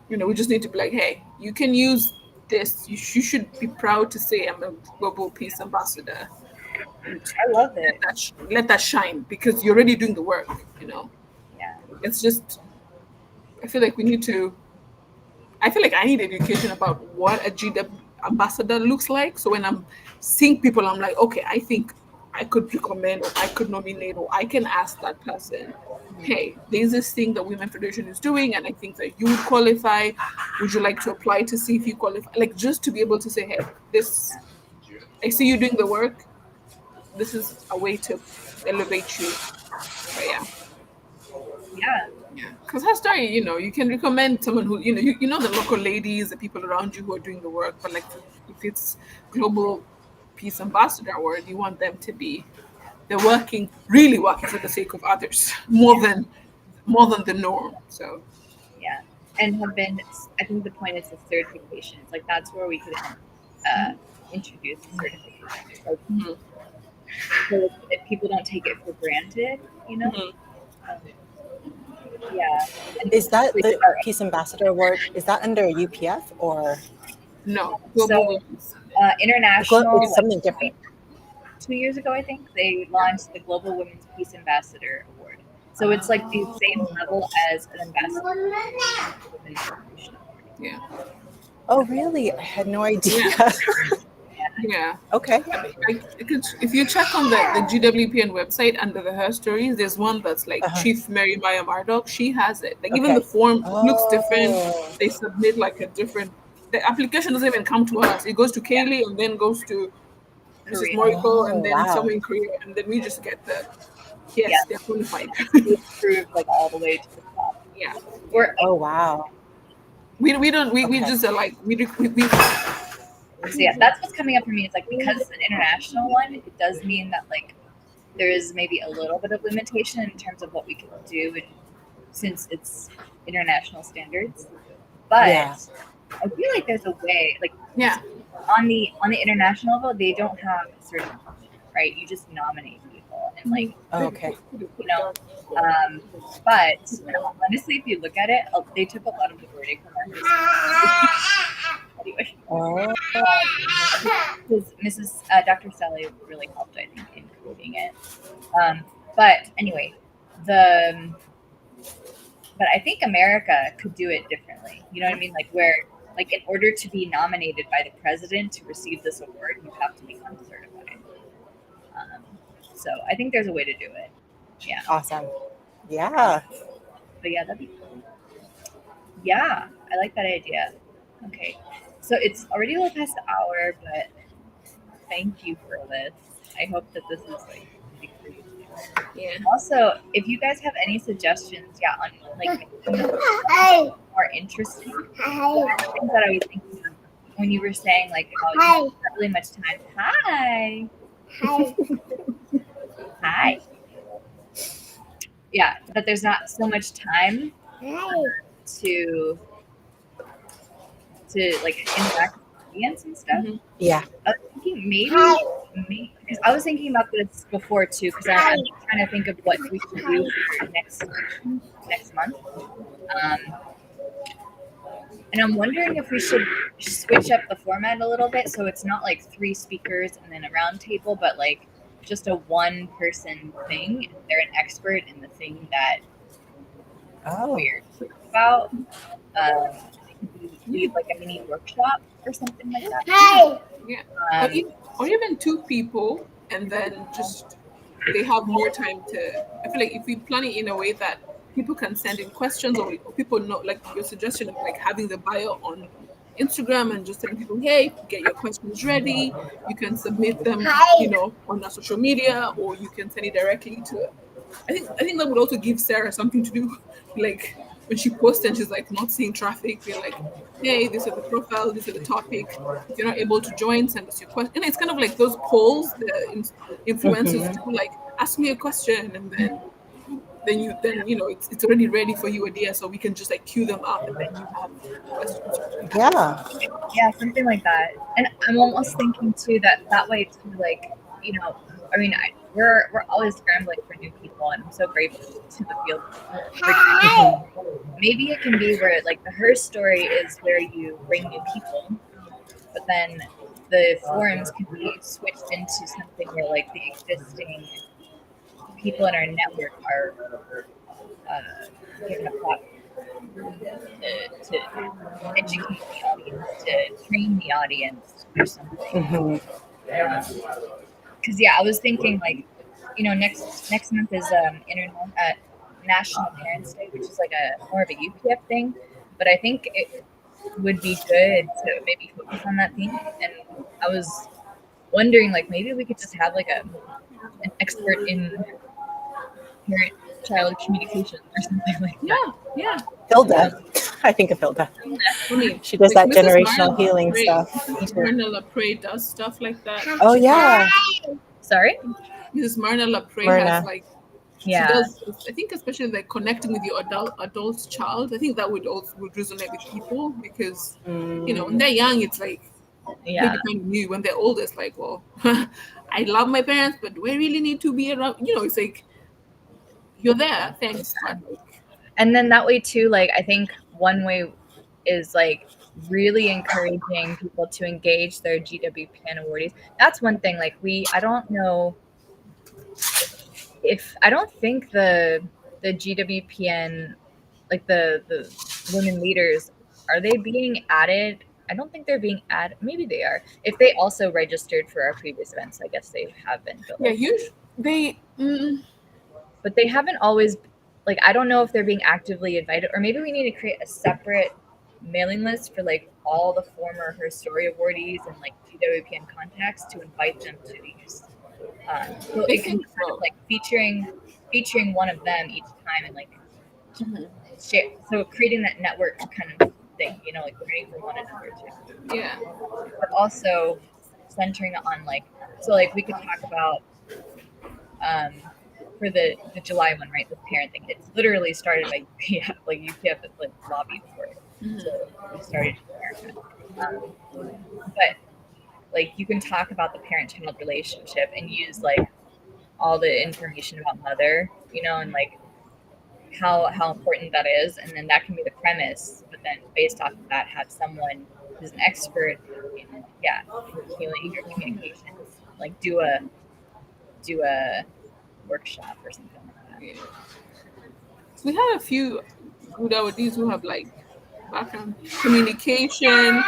we just need to be like, hey, you can use this. You should be proud to say I'm a global peace ambassador. And I love it. Let that shine because you're already doing the work. Yeah. It's just, I feel like we need to. I feel like I need education about what a GW ambassador looks like. So when I'm seeing people, I'm like, okay, I think I could recommend, or I could nominate, or I can ask that person, hey, there's this thing that Women Federation is doing, and I think that you would qualify. Would you like to apply to see if you qualify? Like, just to be able to say, hey, this, I see you doing the work. This is a way to elevate you. But yeah. Yeah. Because her story, you can recommend someone who, you know the local ladies, the people around you who are doing the work, but like if it's Global Peace Ambassador Award, you want them to be, they're really working for the sake of others more than the norm. So Yeah. And I think the point is the certification. It's like that's where we could introduce the certification. Like, so if people don't take it for granted, yeah. And Is that the Peace Ambassador Award? Is that under UPF or no, so international? It's something different. 2 years ago, I think they launched the Global Women's Peace Ambassador Award. So it's like the same level as an ambassador. Yeah. Oh, really? I had no idea. Yeah. Okay. If you check on the GWPN website under the Her Stories, there's one that's like Chief Mary Maya Murdoch. She has it. Like even the form looks different. They submit like a different. The application doesn't even come to us. It goes to Kaylee and then goes to Mrs. Moriko and then someone in Korea, and then we just get the they're qualified. Approved like all the way to the top. Yeah. Wow. We just are like we So yeah, that's what's coming up for me. It's like because it's an international one, it does mean that like there is maybe a little bit of limitation in terms of what we can do, since it's international standards. But I feel like there's a way, like on the international level, they don't have a certification, right? You just nominate people and like but honestly, if you look at it, they took a lot of the wording from our anyway. Because Mrs. Dr. Sally really helped, I think, in coding it. But anyway, but I think America could do it differently. You know what I mean? Like where like in order to be nominated by the president to receive this award, you have to become certified. So I think there's a way to do it. Yeah. Awesome. Yeah. But yeah, that'd be cool. Yeah, I like that idea. Okay. So it's already a little past the hour, but thank you for this. I hope that this is like something for you to do. Yeah. Also, if you guys have any suggestions, on like more interesting things that I was thinking of when you were saying like how you don't have really much time. Hi. Hi. Yeah, that there's not so much time to like interact with the audience and stuff. Mhm. Yeah. I was thinking maybe because I was thinking about this before too, because I'm trying to think of what we should do for next month. And I'm wondering if we should switch up the format a little bit so it's not like 3 speakers and then a round table, but like just a one person thing. They're an expert in the thing that Oh. we're talking about. It could be like a mini workshop or something like that. Yeah. Um, Or even 2 people, and then just they have more time to. I feel like if we plan it in a way that people can send in questions, or people know, like your suggestion of like having the bio on Instagram and just telling people, hey, get your questions ready. You can submit them, on our social media, or you can send it directly to. I think that would also give Sarah something to do, like when she posts and she's like not seeing traffic. They're like, hey, this is the profile, this is the topic. If you're not able to join, send us your question. And it's kind of like those polls the influencers do, like ask me a question, and then it's already ready for you, Adia, so we can just like queue them up, and then you have questions. Yeah. yeah, something like that. And I'm almost thinking too that way too, like I mean, we're always scrambling for new people, and I'm so grateful to the field. Maybe it can be where like the her story is where you bring new people, but then the forums can be switched into something where like the existing people in our network are given a platform to educate the audience, to train the audience or something. Because I was thinking like, next month is National Parents Day, which is like a more of a UPF thing, but I think it would be good to maybe focus on that theme. And I was wondering like maybe we could just have like an expert in parent-child communication or something like that. Yeah. Hilda. I think of Hilda. I mean, She does like that Mrs. generational Marna healing Lepre, stuff. Mrs. Marna Lepre does stuff like that. Oh, She's yeah. Sorry? Mrs. Marna Lepre Myrna. has like she Yeah. does. I think especially like connecting with your adult child. I think that would resonate with people because when they're young, it's like they Yeah. depend on you. When they're older, it's like, well, I love my parents, but do I really need to be around? It's like you're there, thanks, but like, And then that way too, like I think one way is like really encouraging people to engage their GWPN awardees. That's one thing. Like I don't know if I don't think the GWPN, like the women leaders, are they being added? I don't think they're being added. Maybe they are. If they also registered for our previous events, I guess they have been. But yeah, like, they. but they haven't always, like, I don't know if they're being actively invited, or maybe we need to create a separate mailing list for like all the former Her Story awardees and like GWPN contacts to invite them to these. So it can be kind of like featuring one of them each time, and like share. So creating that network kind of thing, like learning from one another too. Yeah. But also centering on like, so like we could talk about for the July one, right? The parent thing. It's literally started by UPF. Like UPF has like lobbied for it. So we started in America. But like you can talk about the parent-child relationship and use like all the information about mother, and like how important that is, and then that can be the premise. But then based off of that, have someone who's an expert in healing or communications, like do a workshop or something like that. Yeah. So we have a few good awardees who have like background, communication,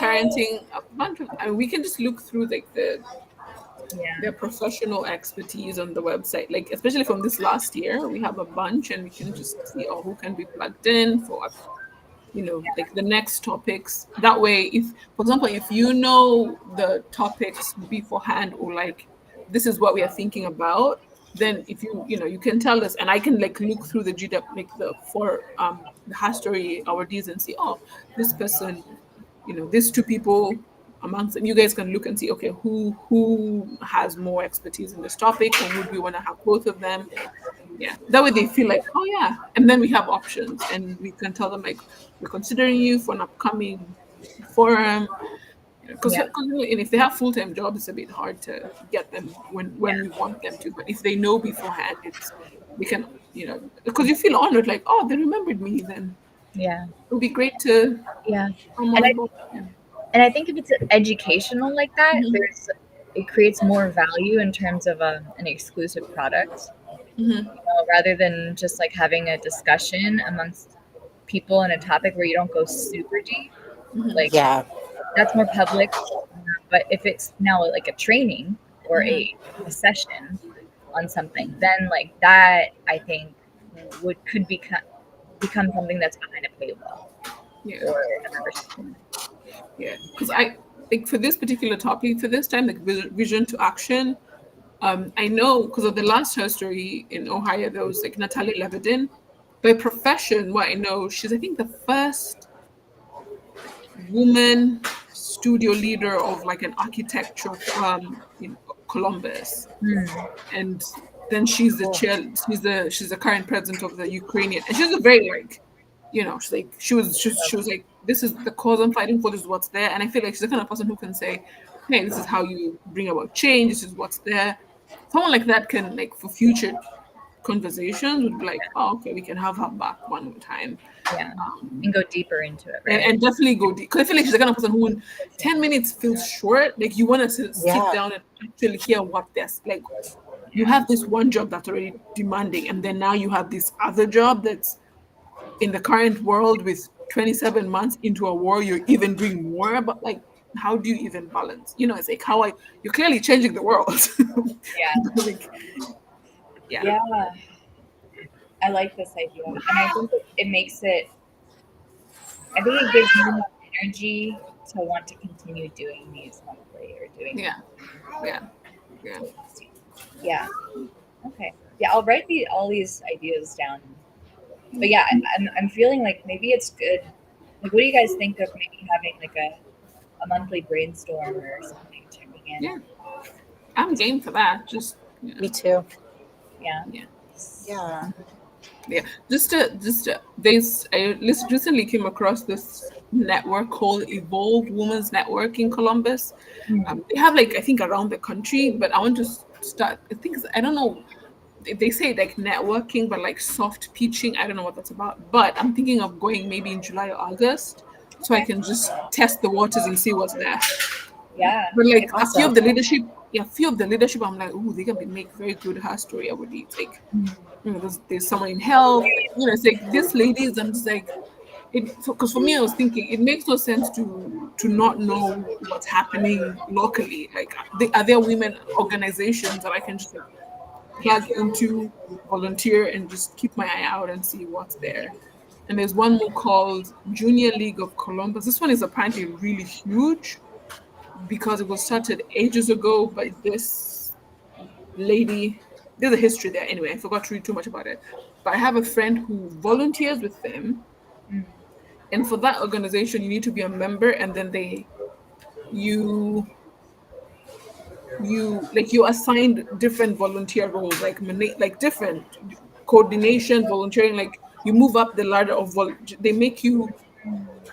parenting, a bunch of. I mean, we can just look through like Yeah. their professional expertise on the website. Like especially from this last year, we have a bunch, and we can just see who can be plugged in for what, like the next topics. That way, if, for example, if you know the topics beforehand, or like this is what we are thinking about, then if you can tell us, and I can like look through the GW, like the history our Ds, and see, this person, these two people amongst them, you guys can look and see, okay, who has more expertise in this topic, or would we want to have both of them? Yeah, that way they feel like, oh yeah, and then we have options, and we can tell them like, we're considering you for an upcoming forum, because Yeah. if they have full-time jobs, it's a bit hard to get them when we want them to. But if they know beforehand, we can, because you feel honored, like, oh, they remembered me, then Yeah. it would be great to Yeah. come And on I board. Yeah. and I think if it's educational like that, Mhm. it creates more value in terms of an exclusive product, Mhm. rather than just like having a discussion amongst people on a topic where you don't go super deep. Mhm. Like Yeah. that's more public. But if it's now like a training or Mhm. a session on something, then like that I think could become something that's behind a paywall Yeah. or a membership. Yeah, because I like for this particular topic, for this time, like vision to action. I know because of the last history in Ohio, there was like Natalie Levedin. By profession, what I know, she's I think the first woman studio leader of like an architecture in Columbus, Hmm. and then she's the Cool. chair. She's the current president of the Ukrainian, and she's a very like, she's like she was like, this is the cause I'm fighting for. This is what's there, and I feel like she's the kind of person who can say, hey, this is how you bring about change. This is what's there. Someone like that can like for future conversations would be like, oh, okay, we can have her back one more time. Yeah, Um, and go deeper into it, and, right? and definitely go deep. Because I feel like she's the kind of person who, 10 minutes feels short. Like, you want to sit Yeah. down and actually hear what there's like. You have this one job that's already demanding, and then now you have this other job that's in the current world with 27 months into a war, you're even doing more. But, like, how do you even balance? It's like you're clearly changing the world. Yeah, Like, yeah. yeah, I like this idea, and I think it makes it. I think it gives me more energy to want to continue doing these monthly or doing. Yeah. Yeah. Yeah. Yeah. Okay. Yeah, I'll write all these ideas down. But yeah, I'm feeling like maybe it's good. Like, what do you guys think of maybe having like a monthly brainstorm or something, checking in? Yeah. I'm game for that. Just, Me too. Yeah. yeah. Yeah. Yeah, I recently came across this network called Evolved Women's Network in Columbus. Hmm. They have like I think around the country, but I want to start. I don't know. They say like networking, but like soft pitching. I don't know what that's about. But I'm thinking of going maybe in July or August, so I Okay. can just test the waters and see what's there. Yeah. But like a few Awesome. of the leadership, yeah, a few of the leadership, I'm like, oh, they can make very good her story about it. Like, there's someone in health. It's like these ladies. I'm just like, because for me, I was thinking it makes no sense to not know what's happening locally. Like, are there women organizations that I can just like plug into, volunteer, and just keep my eye out and see what's there? And there's one more called Junior League of Columbus. This one is apparently really huge because it was started ages ago by this lady. There's a history there. Anyway, I forgot to read too much about it. But I have a friend who volunteers with them. Mm. And for that organization, you need to be a member, and then you you assigned different volunteer roles, like like different coordination, volunteering. Like you move up the ladder of they make you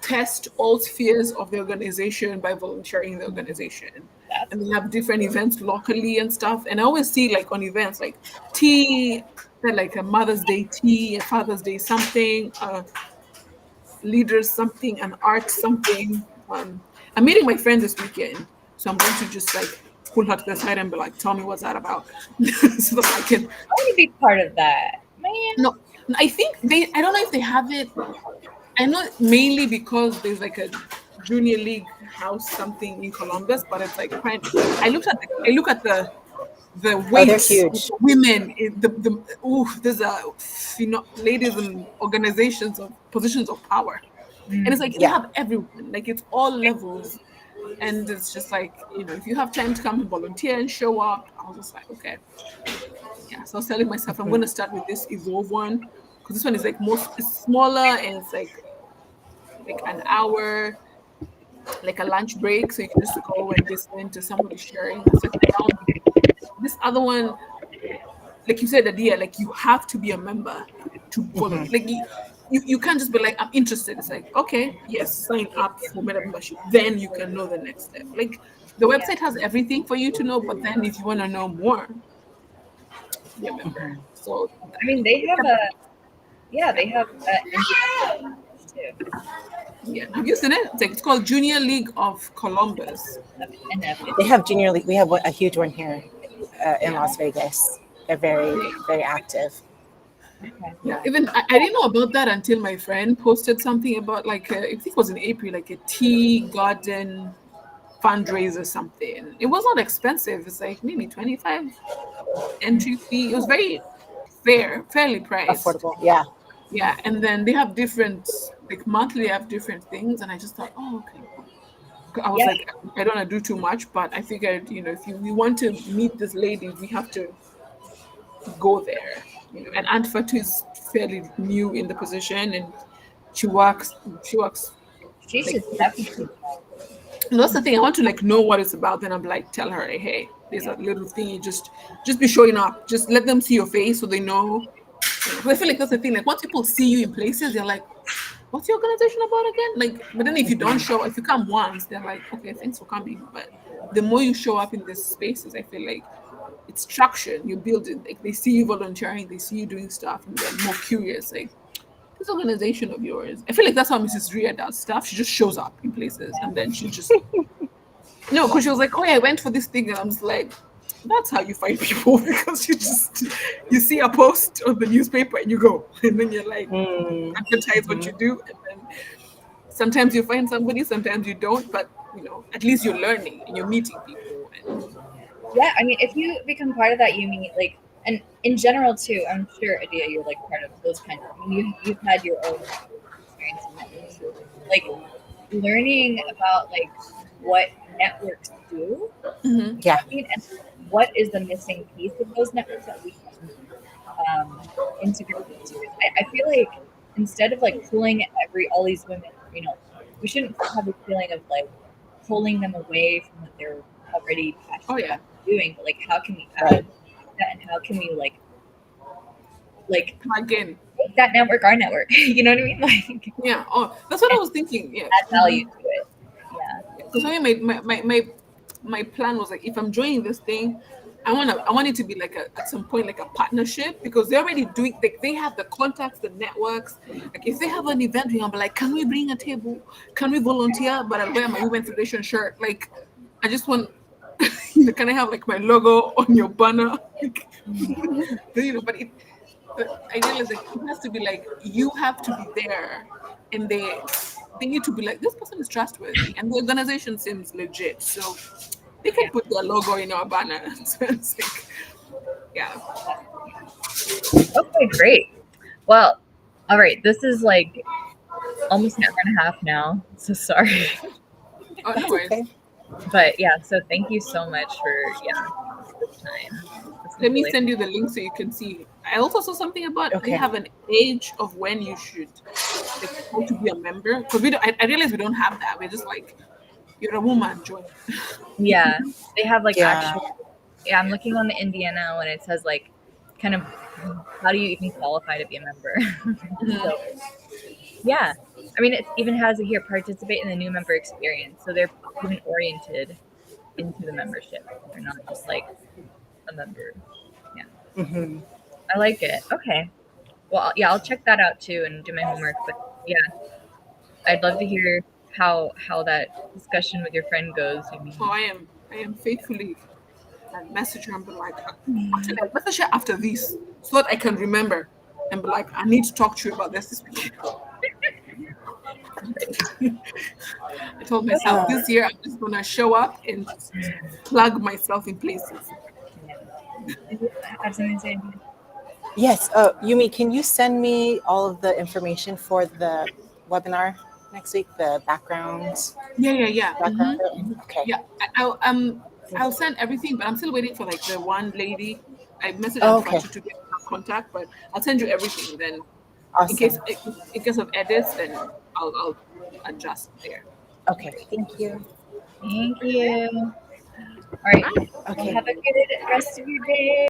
test all spheres of the organization by volunteering in the organization. That's And they have different events locally and stuff. And I always see like on events like tea, like a Mother's Day tea, a Father's Day something, leaders something, an art something. I'm meeting my friend this weekend, so I'm going to just like pull her to the side and be like, "Tell me what's that about," so that I can. I want to be part of that, man. No, I think they. I don't know if they have it. I know mainly because there's like a junior league house something in Columbus, but it's like quite. I look at the Oh, they're weights of huge. the women. There's a ladies in organizations of positions of power, and it's like they Yeah. have everyone. Like it's all levels, and it's just like if you have time to come and volunteer and show up, I was just like, okay, yeah. So I was telling myself I'm going to start with this Evolve one because this one is like it's smaller and it's like an hour, like a lunch break, so you can just go and listen to somebody sharing a certain amount. This other one, like you said, Adia, like you have to be a member to volunteer. Like you can't just be like, I'm interested. It's like, okay, yes, sign up for membership. Then you can know the next step. Like the Yeah. website has everything for you to know, but then if you want to know more, be a member. So I mean, they have they have Indiana too. yeah, have you seen it? It's called Junior League of Columbus. NF. They have junior league. We have a huge one here in Yeah. Las Vegas. They're very, very active. Okay. Yeah, even I didn't know about that until my friend posted something about like I think it was in April, like a tea garden fundraiser something. It was not expensive. It's like maybe 25 entry fee. It was very fairly priced. Affordable. Yeah. Yeah, and then they have different like monthly they have different things, and I just thought, oh okay. I was Yeah. like, I don't want to do too much, but I figured if we want to meet this lady, we have to go there. And Aunt Fatu is fairly new in the position, and she works. She works She like. should definitely. And that's the thing. I want to like know what it's about. Then I'm like, tell her, hey, there's a little thing. You just be showing up. Just let them see your face so they know. 'Cause I feel like that's the thing. Like once people see you in places, they're like, "What's your organization about again?" Like, but then if you don't show, if you come once, they're like, "Okay, thanks for coming." But the more you show up in these spaces, I feel like it's traction. You build it. Like they see you volunteering, they see you doing stuff, and they're more curious. Like this organization of yours. I feel like that's how Mrs. Ria does stuff. She just shows up in places, and then she just no, because she was like, "Oh yeah, I went for this thing," and I'm just like, "That's how you find people because you see a post on the newspaper and you go, and then you're like, advertise what you do, and then sometimes you find somebody, sometimes you don't, but at least you're learning and you're meeting people." And Yeah, I mean, if you become part of that, you mean like, and in general too. I'm sure, Adia, you're like part of those kinds. I mean, you've had your own experience in networks, like learning about like what networks do. Yeah. I mean, and what is the missing piece of those networks that we can integrate into it. I feel like instead of like pulling all these women, we shouldn't have a feeling of like pulling them away from what they're already oh passionate yeah, about doing. But like, how can we add Right. that, and how can we like plug in. make that network our network? You know what I mean? Like, Yeah. Oh, that's what I was thinking. Yeah. add value to it. Yeah. Because I mean, my plan was like, if I'm joining this thing, I want it to be like at some point like a partnership because they're already doing like they have the contacts, the networks. Like if they have an event, I'm like, can we bring a table? Can we volunteer? But I'll wear my Women's Federation shirt. Like, I just want. Can I have like my logo on your banner? Like, but I realize like it has to be like you have to be there, and they need to be like this person is trustworthy, and the organization seems legit, so they can put their logo in our banner. So it's like, yeah. Okay, great. Well, all right. This is like almost an hour and a half now. So sorry. Oh, no That's worries. okay. But yeah, so thank you so much for this time. This was Let me really send you the link so you can see. I also saw something about they Okay. have an age of when you should like how to be a member because we don't. I realize we don't have that. We're just like you're a woman, join. Yeah, they have like Yeah. actual. Yeah, I'm looking on the Indiana and it says like kind of how do you even qualify to be a member? So yeah, I mean it even has it here participate in the new member experience. So they're even oriented into the membership. They're not just like a member. Yeah, Hmm. I like it. Okay, well yeah, I'll check that out too and do my homework. But yeah, I'd love to hear how that discussion with your friend goes. I mean, Oh, I am faithfully and message her and be like, actually, I'll message her after this so that I can remember and be like, I need to talk to you about this week. I told myself this year I'm just gonna show up and just plug myself in places. Yeah. Did you have something to say? Yes. Yumi, can you send me all of the information for the webinar next week? The backgrounds, Yeah. background. Okay. Yeah, I'll send everything, but I'm still waiting for like the one lady. I messaged Oh, Aunt okay. Fatu to get her contact, but I'll send you everything. Then, in Awesome. case in case of edits, then I'll adjust there. Okay. Thank you. Thank you. All right. Well, Okay. have a good rest of your day.